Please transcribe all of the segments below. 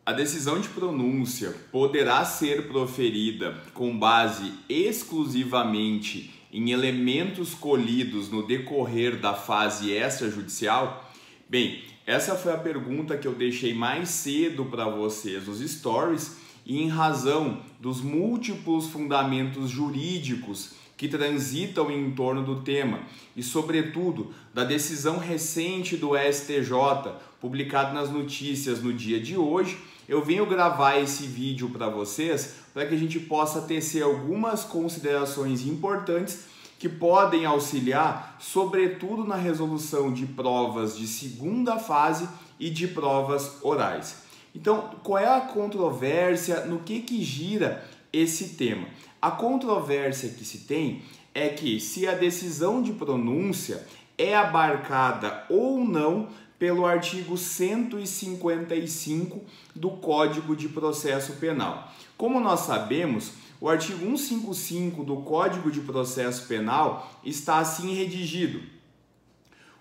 A decisão de pronúncia poderá ser proferida com base exclusivamente em elementos colhidos no decorrer da fase extrajudicial? Bem, essa foi a pergunta que eu deixei mais cedo para vocês nos stories e em razão dos múltiplos fundamentos jurídicos que transitam em torno do tema e, sobretudo, da decisão recente do STJ, publicada nas notícias no dia de hoje, eu venho gravar esse vídeo para vocês para que a gente possa tecer algumas considerações importantes que podem auxiliar, sobretudo na resolução de provas de segunda fase e de provas orais. Então, qual é a controvérsia, no que gira esse tema? A controvérsia que se tem é que se a decisão de pronúncia é abarcada ou não pelo artigo 155 do Código de Processo Penal. Como nós sabemos, o artigo 155 do Código de Processo Penal está assim redigido: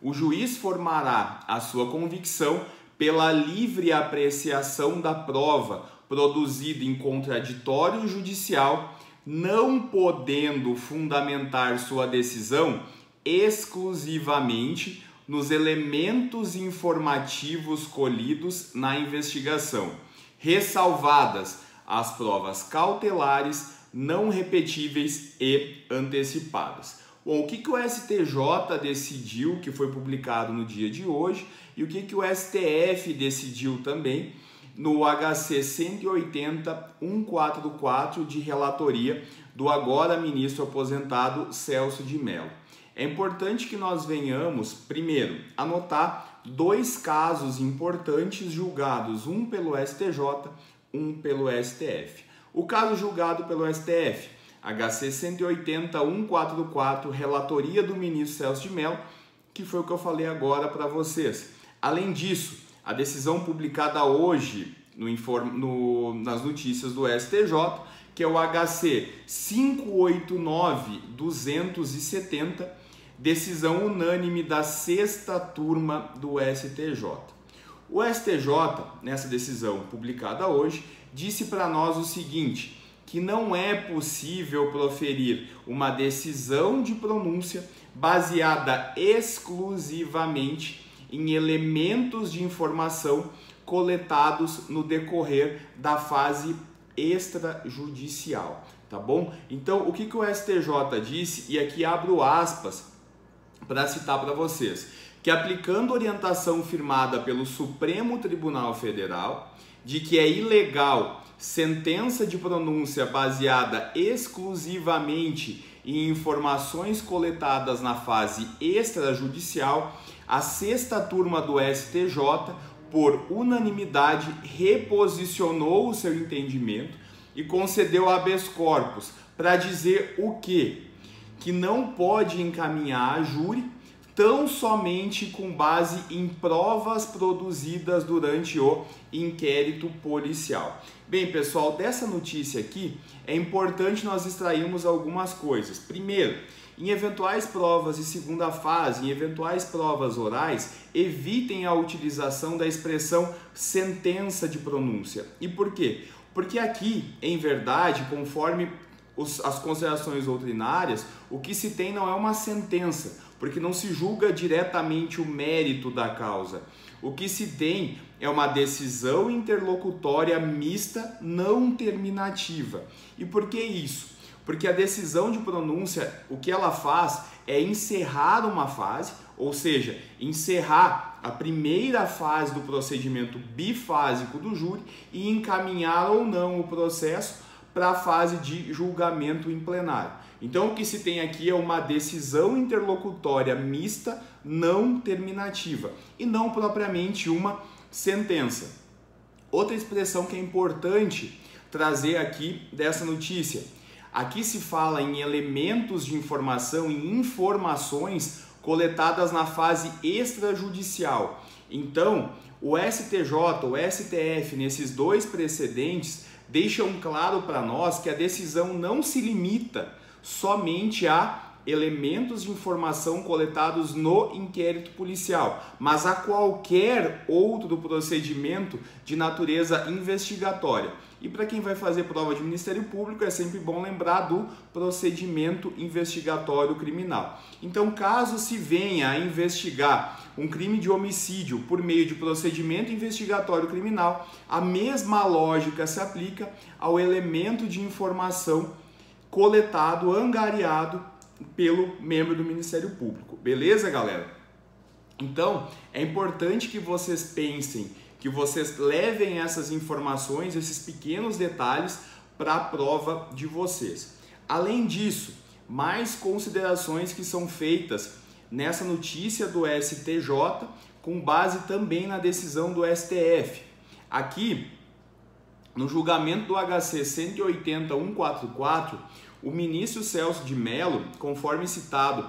o juiz formará a sua convicção pela livre apreciação da prova produzida em contraditório judicial, não podendo fundamentar sua decisão exclusivamente nos elementos informativos colhidos na investigação, ressalvadas as provas cautelares, não repetíveis e antecipadas. Bom, o que o STJ decidiu, que foi publicado no dia de hoje, e o que o STF decidiu também no HC 180.144 de relatoria do agora ministro aposentado Celso de Mello. É importante que nós venhamos, primeiro, anotar dois casos importantes julgados, um pelo STJ, um pelo STF. O caso julgado pelo STF, HC 180.144, relatoria do ministro Celso de Mello, que foi o que eu falei agora para vocês. Além disso, a decisão publicada hoje nas notícias do STJ, que é o HC 589.270, decisão unânime da 6ª turma do STJ. O STJ, nessa decisão publicada hoje, disse para nós o seguinte, que não é possível proferir uma decisão de pronúncia baseada exclusivamente em elementos de informação coletados no decorrer da fase extrajudicial, tá bom? Então, o que o STJ disse, e aqui abro aspas para citar para vocês, que aplicando orientação firmada pelo Supremo Tribunal Federal de que é ilegal sentença de pronúncia baseada exclusivamente em informações coletadas na fase extrajudicial, a 6ª turma do STJ, por unanimidade, reposicionou o seu entendimento e concedeu habeas corpus para dizer o quê? Que não pode encaminhar a júri tão somente com base em provas produzidas durante o inquérito policial. Bem, pessoal, dessa notícia aqui é importante nós extrairmos algumas coisas. Primeiro, em eventuais provas de segunda fase, em eventuais provas orais, evitem a utilização da expressão sentença de pronúncia. E por quê? Porque aqui, em verdade, conforme as considerações doutrinárias, o que se tem não é uma sentença, porque não se julga diretamente o mérito da causa. O que se tem é uma decisão interlocutória mista não terminativa. E por que isso? Porque a decisão de pronúncia, o que ela faz é encerrar uma fase, ou seja, encerrar a primeira fase do procedimento bifásico do júri e encaminhar ou não o processo para a fase de julgamento em plenário. Então, o que se tem aqui é uma decisão interlocutória mista não terminativa e não propriamente uma sentença. Outra expressão que é importante trazer aqui dessa notícia. Aqui se fala em elementos de informação, em informações coletadas na fase extrajudicial. Então, o STJ, o STF, nesses dois precedentes, deixam claro para nós que a decisão não se limita somente a elementos de informação coletados no inquérito policial, mas a qualquer outro procedimento de natureza investigatória. E para quem vai fazer prova de Ministério Público, é sempre bom lembrar do procedimento investigatório criminal. Então, caso se venha a investigar um crime de homicídio por meio de procedimento investigatório criminal, a mesma lógica se aplica ao elemento de informação coletado, angariado pelo membro do Ministério Público. Beleza, galera? Então, é importante que vocês pensem, que vocês levem essas informações, esses pequenos detalhes para a prova de vocês. Além disso, mais considerações que são feitas nessa notícia do STJ, com base também na decisão do STF. Aqui, no julgamento do HC 180.144, o ministro Celso de Mello, conforme citado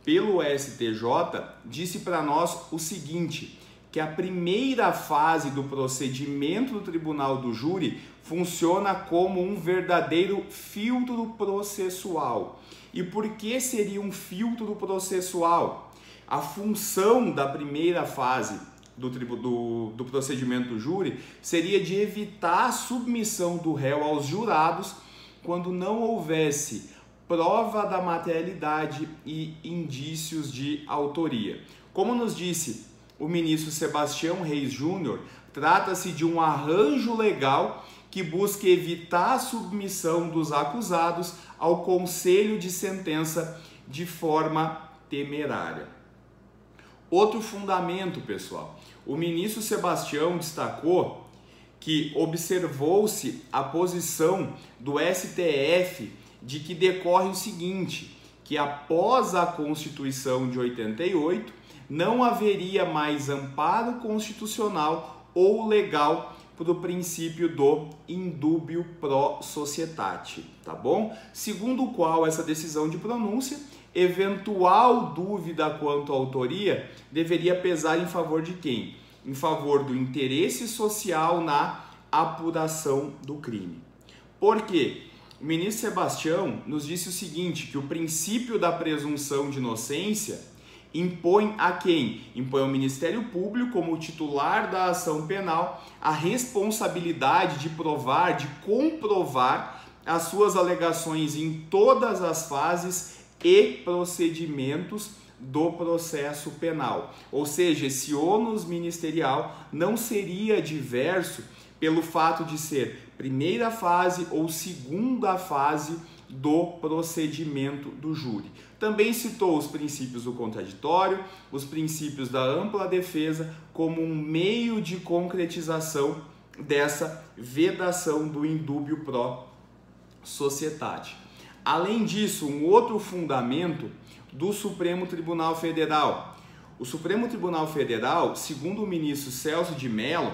pelo STJ, disse para nós o seguinte, que a primeira fase do procedimento do Tribunal do Júri funciona como um verdadeiro filtro processual. E por que seria um filtro processual? A função da primeira fase do procedimento do júri seria de evitar a submissão do réu aos jurados quando não houvesse prova da materialidade e indícios de autoria. Como nos disse o ministro Sebastião Reis Júnior, trata-se de um arranjo legal que busca evitar a submissão dos acusados ao conselho de sentença de forma temerária. Outro fundamento, pessoal, o ministro Sebastião destacou que observou-se a posição do STF de que decorre o seguinte, que após a Constituição de 88, não haveria mais amparo constitucional ou legal para o princípio do indúbio pro societate, tá bom? Segundo o qual essa decisão de pronúncia, eventual dúvida quanto à autoria deveria pesar em favor de quem? Em favor do interesse social na apuração do crime. Por quê? O ministro Sebastião nos disse o seguinte, que o princípio da presunção de inocência impõe a quem? Impõe ao Ministério Público, como titular da ação penal, a responsabilidade de provar, de comprovar as suas alegações em todas as fases e procedimentos do processo penal. Ou seja, esse ônus ministerial não seria diverso pelo fato de ser primeira fase ou segunda fase do procedimento do júri. Também citou os princípios do contraditório, os princípios da ampla defesa como um meio de concretização dessa vedação do indúbio pro societate. Além disso, um outro fundamento do Supremo Tribunal Federal. O Supremo Tribunal Federal, segundo o ministro Celso de Mello,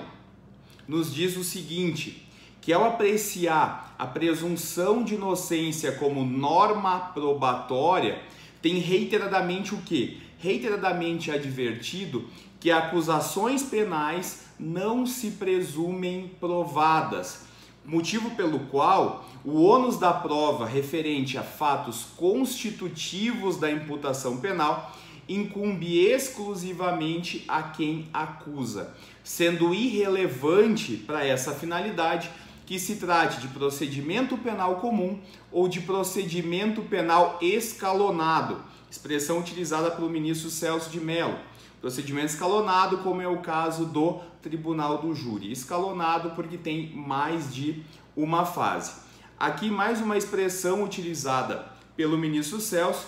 nos diz o seguinte, que ao apreciar a presunção de inocência como norma probatória, tem reiteradamente o quê? Reiteradamente advertido que acusações penais não se presumem provadas, motivo pelo qual o ônus da prova referente a fatos constitutivos da imputação penal incumbe exclusivamente a quem acusa, sendo irrelevante para essa finalidade que se trate de procedimento penal comum ou de procedimento penal escalonado, expressão utilizada pelo ministro Celso de Mello. Procedimento escalonado, como é o caso do Tribunal do Júri. Escalonado porque tem mais de uma fase. Aqui mais uma expressão utilizada pelo ministro Celso,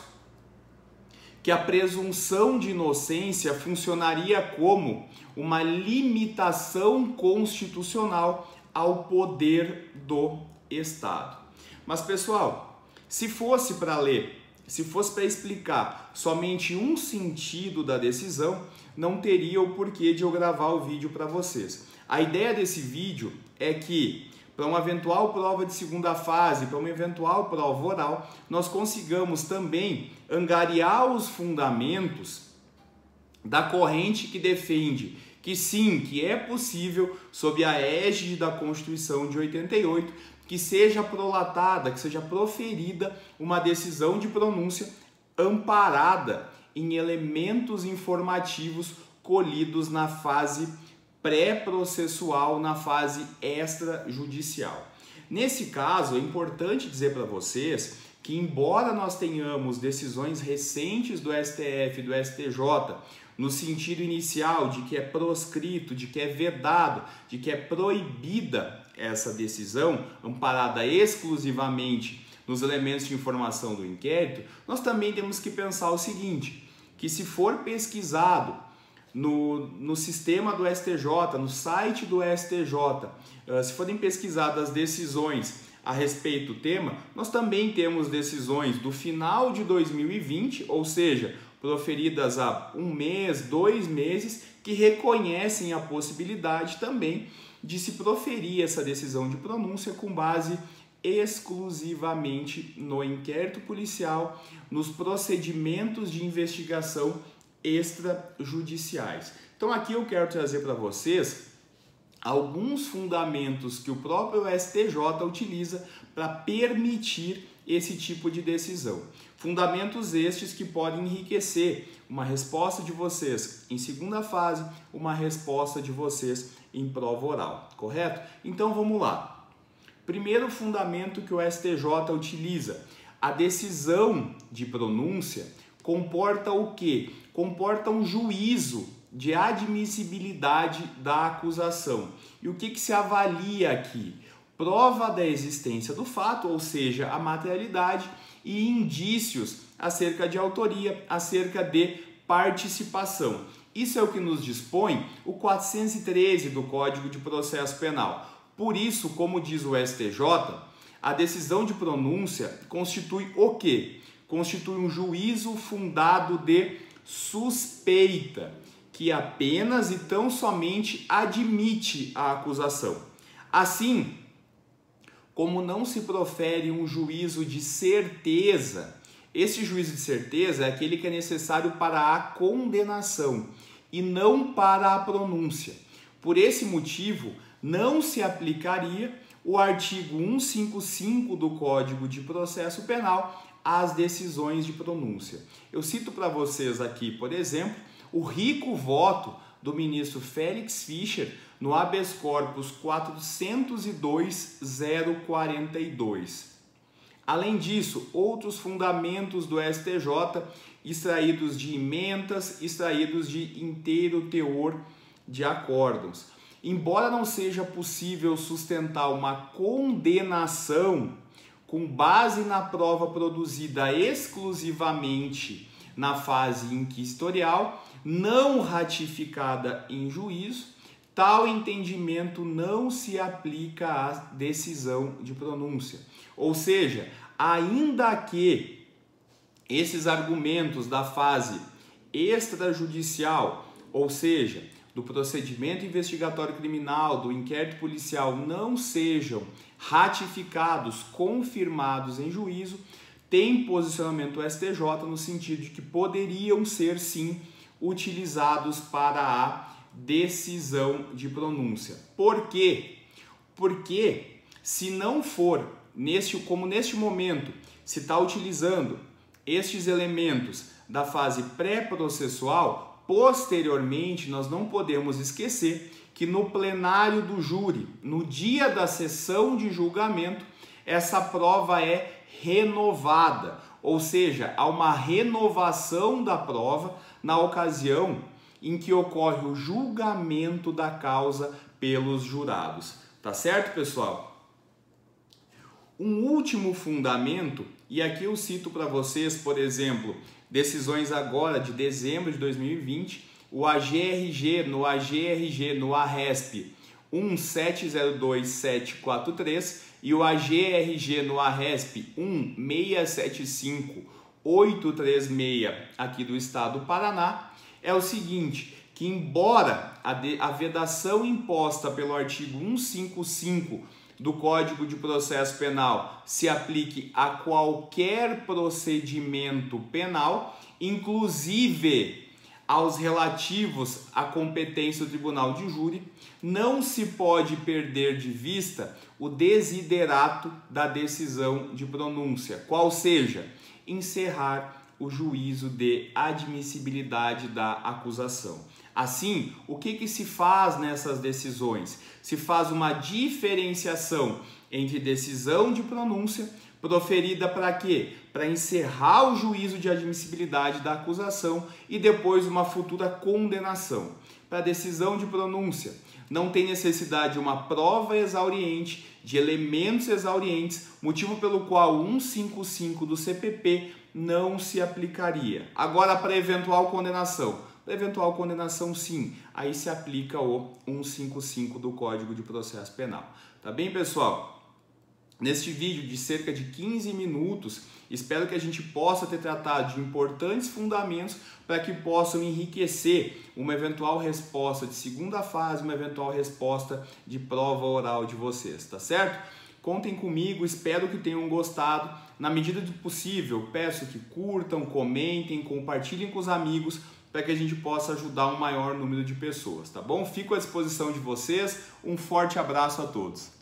que a presunção de inocência funcionaria como uma limitação constitucional ao poder do Estado. Mas, pessoal, se fosse para ler, se fosse para explicar somente um sentido da decisão, não teria o porquê de eu gravar o vídeo para vocês. A ideia desse vídeo é que, para uma eventual prova de segunda fase, para uma eventual prova oral, nós consigamos também angariar os fundamentos da corrente que defende que sim, que é possível, sob a égide da Constituição de 88, que seja prolatada, que seja proferida uma decisão de pronúncia amparada em elementos informativos colhidos na fase pré-processual, na fase extrajudicial. Nesse caso, é importante dizer para vocês que, embora nós tenhamos decisões recentes do STF e do STJ, no sentido inicial de que é proscrito, de que é vedado, de que é proibida essa decisão, amparada exclusivamente nos elementos de informação do inquérito, nós também temos que pensar o seguinte, que se for pesquisado no sistema do STJ, no site do STJ, se forem pesquisadas decisões a respeito do tema, nós também temos decisões do final de 2020, ou seja, proferidas há 1 mês, 2 meses, que reconhecem a possibilidade também de se proferir essa decisão de pronúncia com base exclusivamente no inquérito policial, nos procedimentos de investigação extrajudiciais. Então aqui eu quero trazer para vocês alguns fundamentos que o próprio STJ utiliza para permitir esse tipo de decisão. Fundamentos estes que podem enriquecer uma resposta de vocês em segunda fase, uma resposta de vocês em prova oral, correto? Então vamos lá. Primeiro fundamento que o STJ utiliza, a decisão de pronúncia comporta o quê? Comporta um juízo de admissibilidade da acusação. E o que se avalia aqui? Prova da existência do fato, ou seja, a materialidade, e indícios acerca de autoria, acerca de participação. Isso é o que nos dispõe o 413 do Código de Processo Penal. Por isso, como diz o STJ, a decisão de pronúncia constitui o quê? Constitui um juízo fundado de suspeita, que apenas e tão somente admite a acusação. Assim, como não se profere um juízo de certeza, esse juízo de certeza é aquele que é necessário para a condenação e não para a pronúncia. Por esse motivo, não se aplicaria o artigo 155 do Código de Processo Penal às decisões de pronúncia. Eu cito para vocês aqui, por exemplo, o rico voto do ministro Félix Fischer no habeas corpus 402.042. Além disso, outros fundamentos do STJ extraídos de emendas, extraídos de inteiro teor de acórdãos. Embora não seja possível sustentar uma condenação com base na prova produzida exclusivamente na fase inquisitorial, não ratificada em juízo, tal entendimento não se aplica à decisão de pronúncia. Ou seja, ainda que esses argumentos da fase extrajudicial, ou seja, do procedimento investigatório criminal, do inquérito policial, não sejam ratificados, confirmados em juízo, tem posicionamento do STJ no sentido de que poderiam ser, sim, utilizados para a decisão de pronúncia. Por quê? Porque se não for, como neste momento se está utilizando estes elementos da fase pré-processual, posteriormente nós não podemos esquecer que no plenário do júri, no dia da sessão de julgamento, essa prova é renovada, ou seja, há uma renovação da prova na ocasião em que ocorre o julgamento da causa pelos jurados. Tá certo, pessoal? Um último fundamento, e aqui eu cito para vocês, por exemplo, decisões agora de dezembro de 2020, o AGRG no ARESP 1702743 e o AGRG no ARESP 1675836 aqui do estado do Paraná, é o seguinte, que embora a vedação imposta pelo artigo 155 do Código de Processo Penal se aplique a qualquer procedimento penal, inclusive aos relativos à competência do tribunal de júri, não se pode perder de vista o desiderato da decisão de pronúncia, qual seja, encerrar o juízo de admissibilidade da acusação. Assim, o que se faz nessas decisões? Se faz uma diferenciação entre decisão de pronúncia proferida para quê? Para encerrar o juízo de admissibilidade da acusação e depois uma futura condenação. Para decisão de pronúncia, não tem necessidade de uma prova exauriente, de elementos exaurientes, motivo pelo qual o 155 do CPP não se aplicaria. Agora, para eventual condenação. Para eventual condenação, sim, aí se aplica o 155 do Código de Processo Penal. Tá bem, pessoal? Neste vídeo de cerca de 15 minutos, espero que a gente possa ter tratado de importantes fundamentos para que possam enriquecer uma eventual resposta de segunda fase, uma eventual resposta de prova oral de vocês, tá certo? Contem comigo, espero que tenham gostado. Na medida do possível, peço que curtam, comentem, compartilhem com os amigos para que a gente possa ajudar um maior número de pessoas, tá bom? Fico à disposição de vocês, um forte abraço a todos.